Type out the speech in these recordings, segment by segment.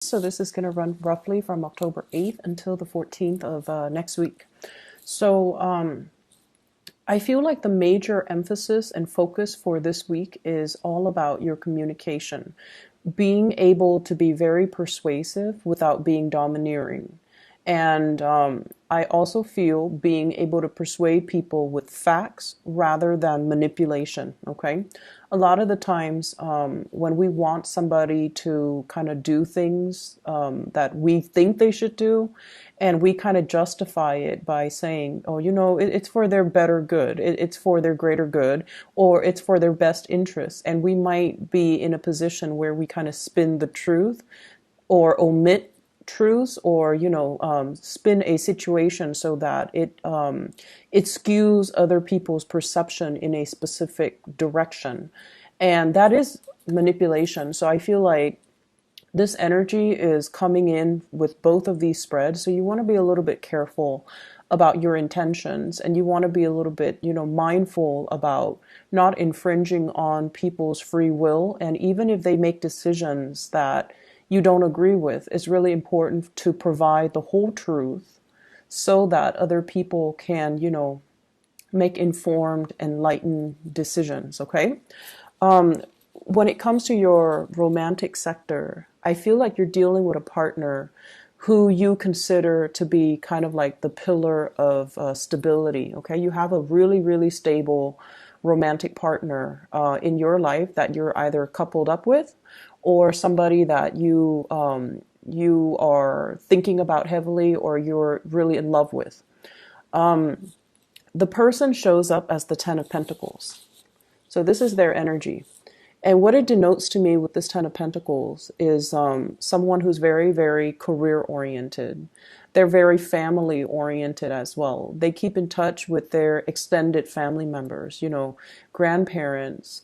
So this is going to run roughly from October 8th until the 14th of next week. So I feel like the major emphasis and focus for this week is all about your communication, being able to be very persuasive without being domineering. And I also feel being able to persuade people with facts rather than manipulation. Okay. A lot of the times when we want somebody to kind of do things that we think they should do, and we kind of justify it by saying, oh, it's for their better good, it's for their greater good, or it's for their best interests. And we might be in a position where we kind of spin the truth or omit truths, or spin a situation so that it skews other people's perception in a specific direction, and that is manipulation. So I feel like this energy is coming in with both of these spreads, so you want to be a little bit careful about your intentions, and you want to be a little bit mindful about not infringing on people's free will. And even if they make decisions that you don't agree with, it's really important to provide the whole truth so that other people can, make informed, enlightened decisions. Okay. When it comes to your romantic sector, I feel like you're dealing with a partner who you consider to be kind of like the pillar of stability. Okay. You have a really, really stable romantic partner in your life that you're either coupled up with, or somebody that you are thinking about heavily, or you're really in love with. The person shows up as the Ten of Pentacles. So this is their energy. And what it denotes to me with this Ten of Pentacles is someone who's very, very career oriented. They're very family oriented as well. They keep in touch with their extended family members, grandparents,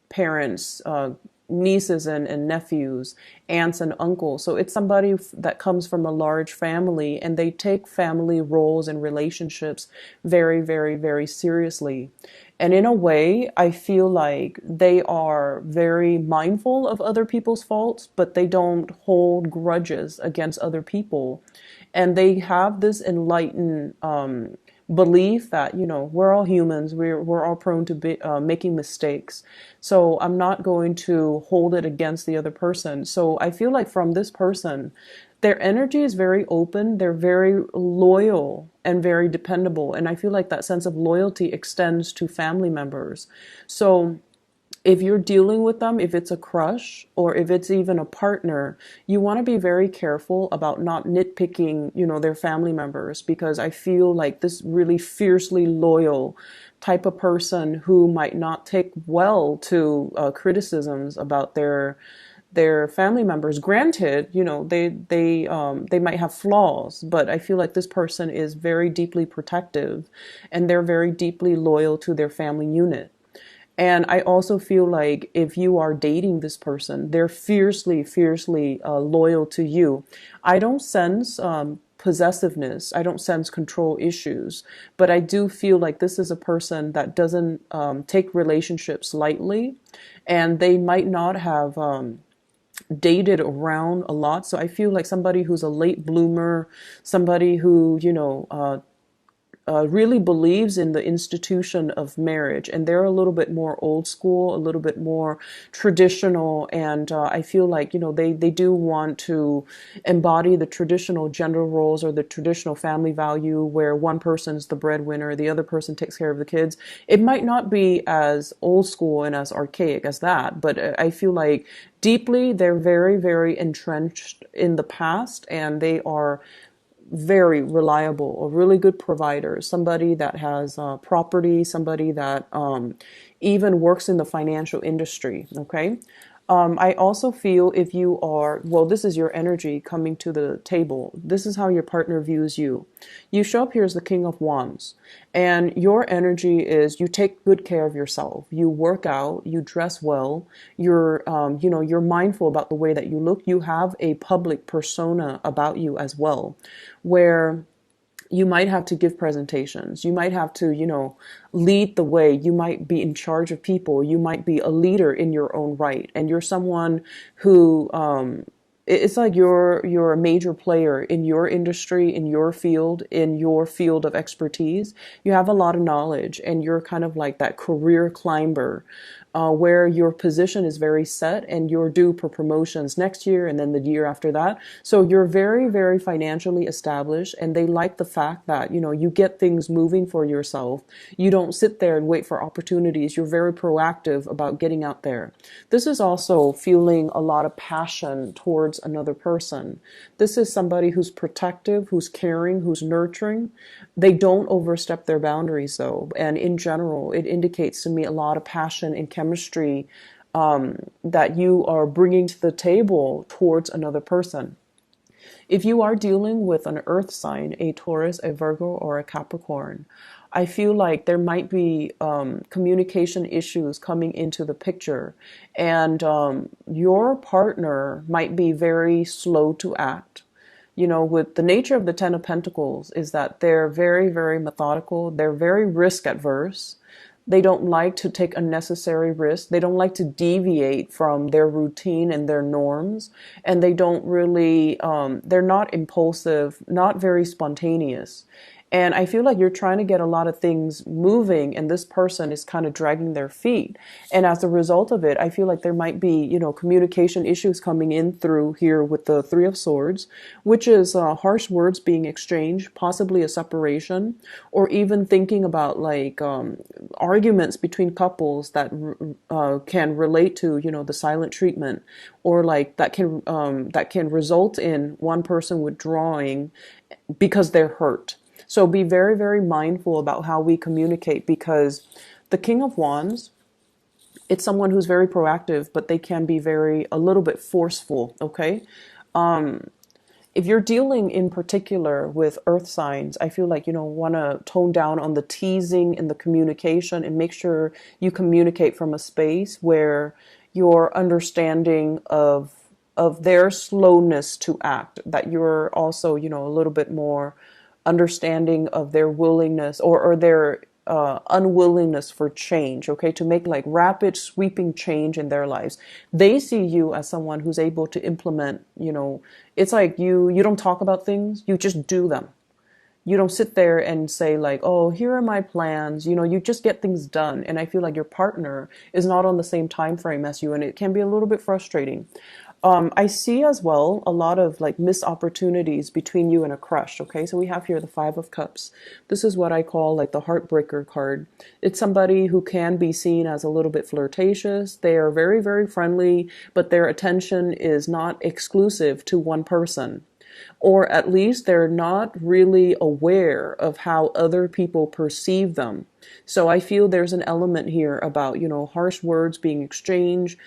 parents, nieces and nephews, aunts and uncles. So it's somebody that comes from a large family, and they take family roles and relationships very, very, very seriously. And in a way, I feel like they are very mindful of other people's faults, but they don't hold grudges against other people. And they have this enlightened belief that we're all humans, we're all prone to making mistakes, so I'm not going to hold it against the other person. So I feel like from this person, their energy is very open, they're very loyal and very dependable, and I feel like that sense of loyalty extends to family members. So if you're dealing with them, if it's a crush or if it's even a partner, you want to be very careful about not nitpicking, their family members, because I feel like this really fiercely loyal type of person who might not take well to criticisms about their family members. Granted, they might have flaws, but I feel like this person is very deeply protective, and they're very deeply loyal to their family unit. And I also feel like if you are dating this person, they're fiercely, fiercely loyal to you. I don't sense possessiveness. I don't sense control issues. But I do feel like this is a person that doesn't take relationships lightly. And they might not have dated around a lot. So I feel like somebody who's a late bloomer, somebody who, really believes in the institution of marriage, and they're a little bit more old school, a little bit more traditional, and I feel like they do want to embody the traditional gender roles or the traditional family value where one person's the breadwinner, the other person takes care of the kids. It might not be as old school and as archaic as that, but I feel like deeply they're very, very entrenched in the past, and they are very reliable, a really good provider, somebody that has property, somebody that even works in the financial industry. Okay. I also feel if you are, well, this is your energy coming to the table. This is how your partner views you. You show up here as the King of Wands, and your energy is you take good care of yourself. You work out, you dress well, you're mindful about the way that you look. You have a public persona about you as well, where you might have to give presentations. You might have to, lead the way. You might be in charge of people. You might be a leader in your own right. And you're someone who it's like you're a major player in your industry, in your field of expertise. You have a lot of knowledge, and you're kind of like that career climber, where your position is very set and you're due for promotions next year and then the year after that. So you're very, very financially established, and they like the fact that, you know, you get things moving for yourself. You don't sit there and wait for opportunities. You're very proactive about getting out there. This is also feeling a lot of passion towards another person. This is somebody who's protective, who's caring, who's nurturing. They don't overstep their boundaries though. And in general, it indicates to me a lot of passion and chemistry that you are bringing to the table towards another person. If you are dealing with an earth sign, a Taurus, a Virgo, or a Capricorn, I feel like there might be communication issues coming into the picture, and your partner might be very slow to act. You know, with the nature of the Ten of Pentacles is that they're very, very methodical. They're very risk adverse. They don't like to take unnecessary risks. They don't like to deviate from their routine and their norms. And they don't really, they're not impulsive, not very spontaneous. And I feel like you're trying to get a lot of things moving, and this person is kind of dragging their feet. And as a result of it, I feel like there might be, you know, communication issues coming in through here with the Three of Swords, which is harsh words being exchanged, possibly a separation, or even thinking about like arguments between couples that can relate to, you know, the silent treatment, or like that can result in one person withdrawing because they're hurt. So be very, very mindful about how we communicate, because the King of Wands, it's someone who's very proactive, but they can be a little bit forceful, okay? If you're dealing in particular with earth signs, I feel like, you know, want to tone down on the teasing and the communication, and make sure you communicate from a space where your understanding of their slowness to act, that you're also, you know, a little bit more understanding of their willingness or their unwillingness for change, okay, to make like rapid sweeping change in their lives. They see you as someone who's able to implement, you know, it's like you don't talk about things, you just do them. You don't sit there and say like, oh, here are my plans. You know, you just get things done. And I feel like your partner is not on the same time frame as you, and it can be a little bit frustrating. I see as well a lot of like missed opportunities between you and a crush. Okay, so we have here the Five of Cups. This is what I call like the heartbreaker card. It's somebody who can be seen as a little bit flirtatious. They are very, very friendly, but their attention is not exclusive to one person. Or at least they're not really aware of how other people perceive them. So I feel there's an element here about, you know, harsh words being exchanged,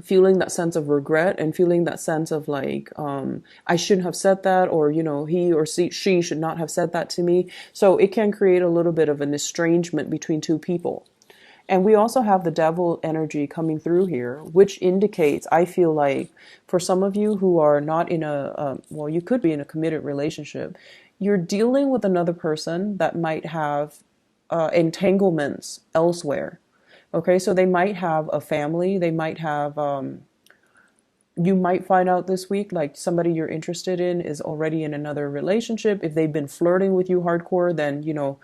feeling that sense of regret, and feeling that sense of like, I shouldn't have said that, or, you know, he or she should not have said that to me. So it can create a little bit of an estrangement between two people. And we also have the devil energy coming through here, which indicates, I feel like, for some of you who are not in well, you could be in a committed relationship, you're dealing with another person that might have entanglements elsewhere. Okay, so they might have a family, they might have, you might find out this week, like somebody you're interested in is already in another relationship. If they've been flirting with you hardcore, then, you know,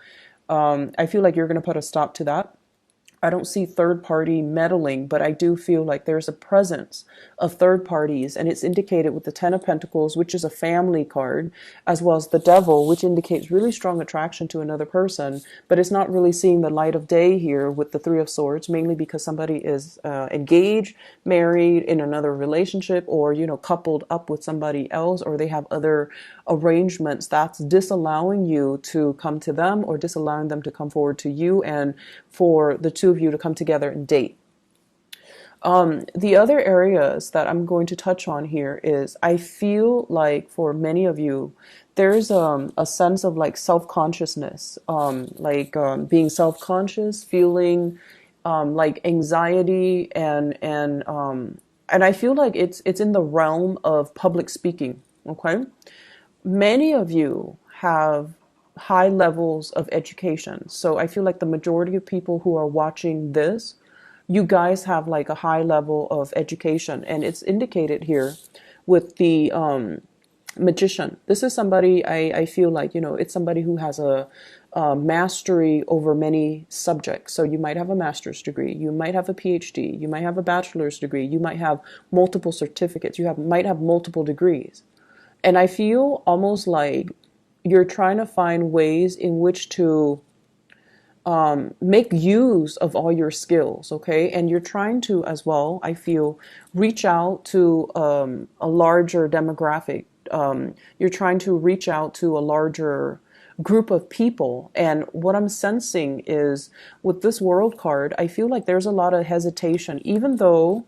I feel like you're going to put a stop to that. I don't see third party meddling, but I do feel like there's a presence of third parties, and it's indicated with the Ten of Pentacles, which is a family card, as well as the Devil, which indicates really strong attraction to another person, but it's not really seeing the light of day here with the Three of Swords, mainly because somebody is engaged, married, in another relationship, or, you know, coupled up with somebody else, or they have other arrangements that's disallowing you to come to them, or disallowing them to come forward to you, and for the two of you to come together and date. The other areas that I'm going to touch on here is, I feel like for many of you, there's a sense of like self-consciousness, being self-conscious, feeling like anxiety, and I feel like it's in the realm of public speaking. Okay, many of you have high levels of education. So I feel like the majority of people who are watching this, you guys have like a high level of education, and it's indicated here with the magician. This is somebody I feel like, it's somebody who has a mastery over many subjects. So you might have a master's degree, you might have a PhD, you might have a bachelor's degree, you might have multiple certificates, might have multiple degrees. And I feel almost like you're trying to find ways in which to make use of all your skills, okay? And you're trying to, as well, I feel, reach out to a larger demographic. You're trying to reach out to a larger group of people. And what I'm sensing is with this World card, I feel like there's a lot of hesitation, even though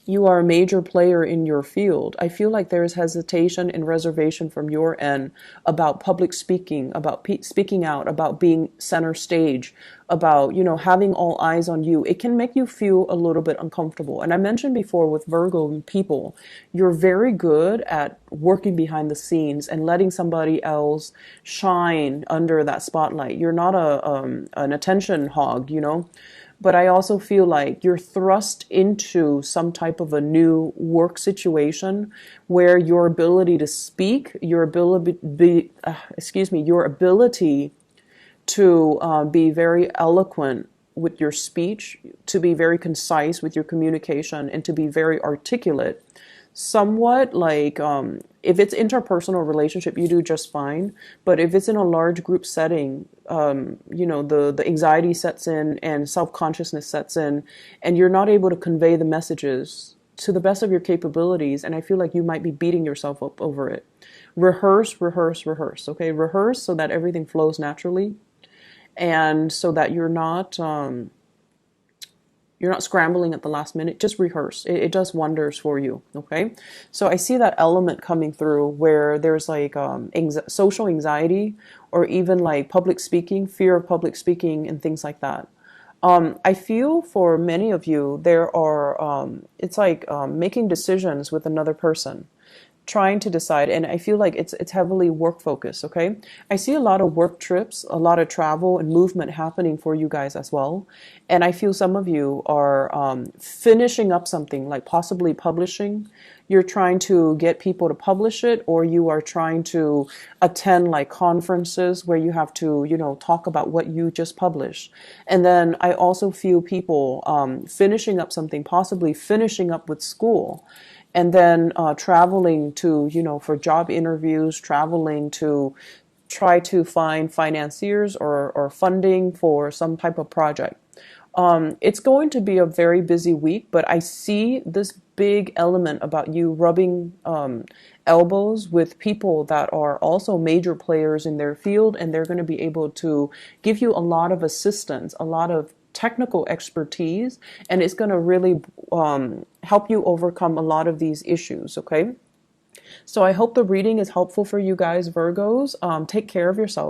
you are a major player in your field. I feel like there is hesitation and reservation from your end about public speaking, about speaking out, about being center stage, about, having all eyes on you. It can make you feel a little bit uncomfortable. And I mentioned before with Virgo people, you're very good at working behind the scenes and letting somebody else shine under that spotlight. You're not an attention hog, But I also feel like you're thrust into some type of a new work situation where your ability to speak, your ability to be very eloquent with your speech, to be very concise with your communication, and to be very articulate. Somewhat like if it's interpersonal relationship, you do just fine. But if it's in a large group setting, the anxiety sets in and self-consciousness sets in, and you're not able to convey the messages to the best of your capabilities. And I feel like you might be beating yourself up over it. Rehearse, rehearse, rehearse. Okay, rehearse so that everything flows naturally, and so that you're not scrambling at the last minute. Just rehearse. It does wonders for you. Okay. So I see that element coming through where there's like social anxiety, or even like public speaking, fear of public speaking and things like that. I feel for many of you, there are, it's like making decisions with another person, trying to decide, and I feel like it's heavily work focused, okay? I see a lot of work trips, a lot of travel and movement happening for you guys as well. And I feel some of you are finishing up something, like possibly publishing. You're trying to get people to publish it, or you are trying to attend like conferences where you have to, talk about what you just published. And then I also feel people finishing up something, possibly finishing up with school. And then traveling to, for job interviews, traveling to try to find financiers or funding for some type of project. It's going to be a very busy week, but I see this big element about you rubbing elbows with people that are also major players in their field, and they're going to be able to give you a lot of assistance, a lot of technical expertise, and it's going to really help you overcome a lot of these issues, okay? So I hope the reading is helpful for you guys, Virgos. Take care of yourself.